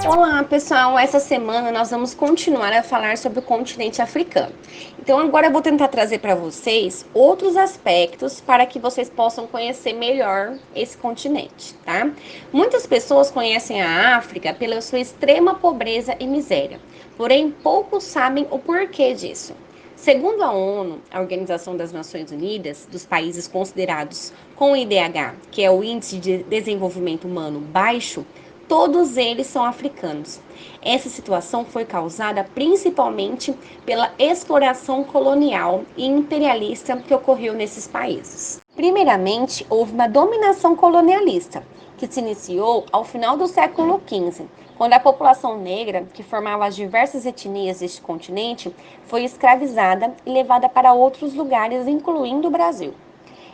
Olá, pessoal! Essa semana nós vamos continuar a falar sobre o continente africano. Então, agora eu vou tentar trazer para vocês outros aspectos para que vocês possam conhecer melhor esse continente, tá? Muitas pessoas conhecem a África pela sua extrema pobreza e miséria, porém poucos sabem o porquê disso. Segundo a ONU, a Organização das Nações Unidas, dos países considerados com IDH, que é o Índice de Desenvolvimento Humano baixo, todos eles são africanos. Essa situação foi causada principalmente pela exploração colonial e imperialista que ocorreu nesses países. Primeiramente, houve uma dominação colonialista, que se iniciou ao final do século XV, quando a população negra, que formava as diversas etnias deste continente, foi escravizada e levada para outros lugares, incluindo o Brasil.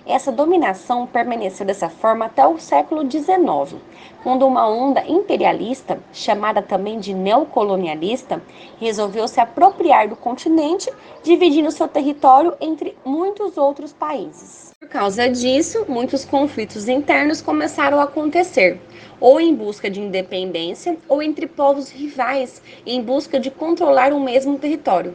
Essa dominação permaneceu dessa forma até o século XIX, quando uma onda imperialista, chamada também de neocolonialista, resolveu se apropriar do continente, dividindo seu território entre muitos outros países. Por causa disso, muitos conflitos internos começaram a acontecer, ou em busca de independência, ou entre povos rivais em busca de controlar o mesmo território.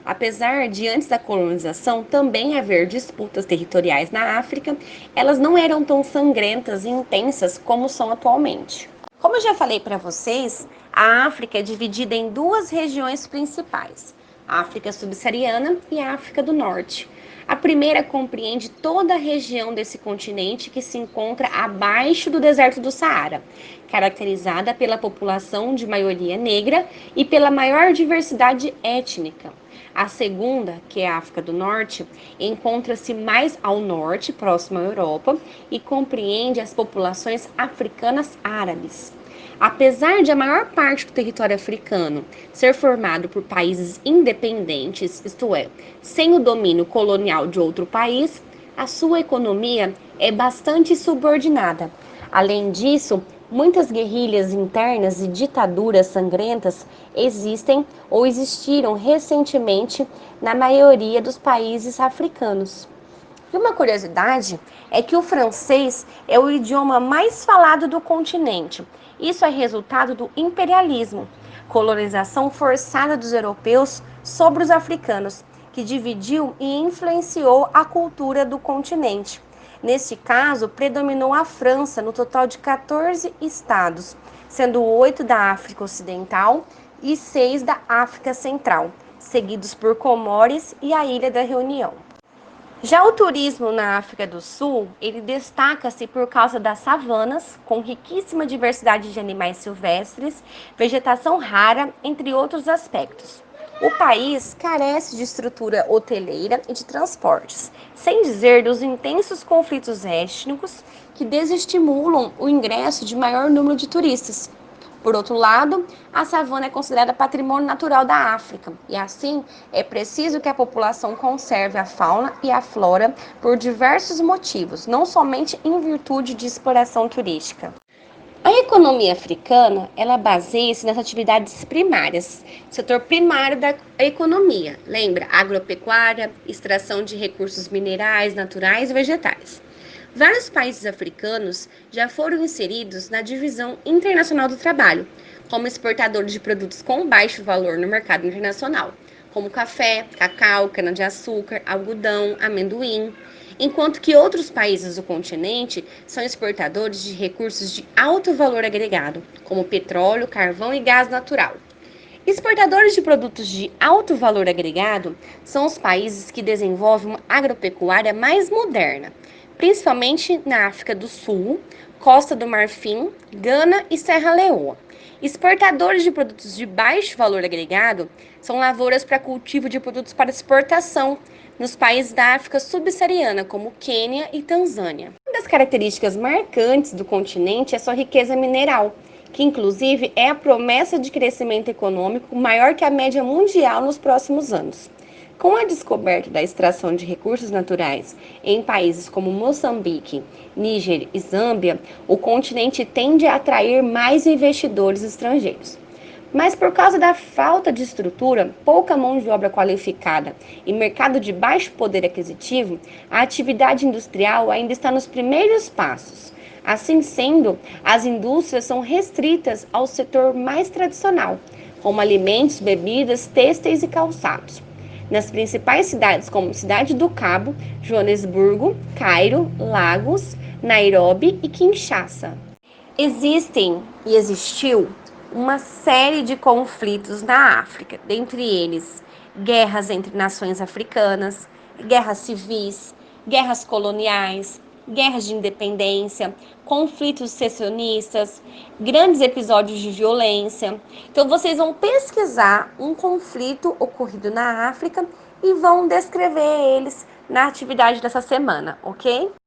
Apesar de antes da colonização também haver disputas territoriais na África, elas não eram tão sangrentas e intensas como são atualmente. Como eu já falei para vocês, a África é dividida em duas regiões principais, a África subsaariana e a África do Norte. A primeira compreende toda a região desse continente que se encontra abaixo do deserto do Saara, caracterizada pela população de maioria negra e pela maior diversidade étnica. A segunda, que é a África do Norte, encontra-se mais ao norte, próximo à Europa, e compreende as populações africanas árabes. Apesar de a maior parte do território africano ser formado por países independentes, isto é, sem o domínio colonial de outro país, a sua economia é bastante subordinada. Além disso, muitas guerrilhas internas e ditaduras sangrentas existem ou existiram recentemente na maioria dos países africanos. E uma curiosidade é que o francês é o idioma mais falado do continente. Isso é resultado do imperialismo, colonização forçada dos europeus sobre os africanos, que dividiu e influenciou a cultura do continente. Neste caso, predominou a França no total de 14 estados, sendo 8 da África Ocidental e 6 da África Central, seguidos por Comores e a Ilha da Reunião. Já o turismo na África do Sul, ele destaca-se por causa das savanas, com riquíssima diversidade de animais silvestres, vegetação rara, entre outros aspectos. O país carece de estrutura hoteleira e de transportes, sem dizer dos intensos conflitos étnicos que desestimulam o ingresso de maior número de turistas. Por outro lado, a savana é considerada patrimônio natural da África, e assim é preciso que a população conserve a fauna e a flora por diversos motivos, não somente em virtude de exploração turística. A economia africana, ela baseia-se nas atividades primárias, setor primário da economia, lembra? Agropecuária, extração de recursos minerais, naturais e vegetais. Vários países africanos já foram inseridos na divisão internacional do trabalho, como exportadores de produtos com baixo valor no mercado internacional, como café, cacau, cana-de-açúcar, algodão, amendoim, enquanto que outros países do continente são exportadores de recursos de alto valor agregado, como petróleo, carvão e gás natural. Exportadores de produtos de alto valor agregado são os países que desenvolvem uma agropecuária mais moderna, principalmente na África do Sul, Costa do Marfim, Gana e Serra Leoa. Exportadores de produtos de baixo valor agregado são lavouras para cultivo de produtos para exportação nos países da África subsaariana, como Quênia e Tanzânia. Uma das características marcantes do continente é sua riqueza mineral, que inclusive é a promessa de crescimento econômico maior que a média mundial nos próximos anos. Com a descoberta da extração de recursos naturais em países como Moçambique, Níger e Zâmbia, o continente tende a atrair mais investidores estrangeiros. Mas por causa da falta de estrutura, pouca mão de obra qualificada e mercado de baixo poder aquisitivo, a atividade industrial ainda está nos primeiros passos. Assim sendo, as indústrias são restritas ao setor mais tradicional, como alimentos, bebidas, têxteis e calçados. Nas principais cidades como Cidade do Cabo, Joanesburgo, Cairo, Lagos, Nairobi e Kinshasa. Existem e existiu uma série de conflitos na África, dentre eles guerras entre nações africanas, guerras civis, guerras coloniais, guerras de independência, conflitos secessionistas, grandes episódios de violência. Então vocês vão pesquisar um conflito ocorrido na África e vão descrever eles na atividade dessa semana, ok?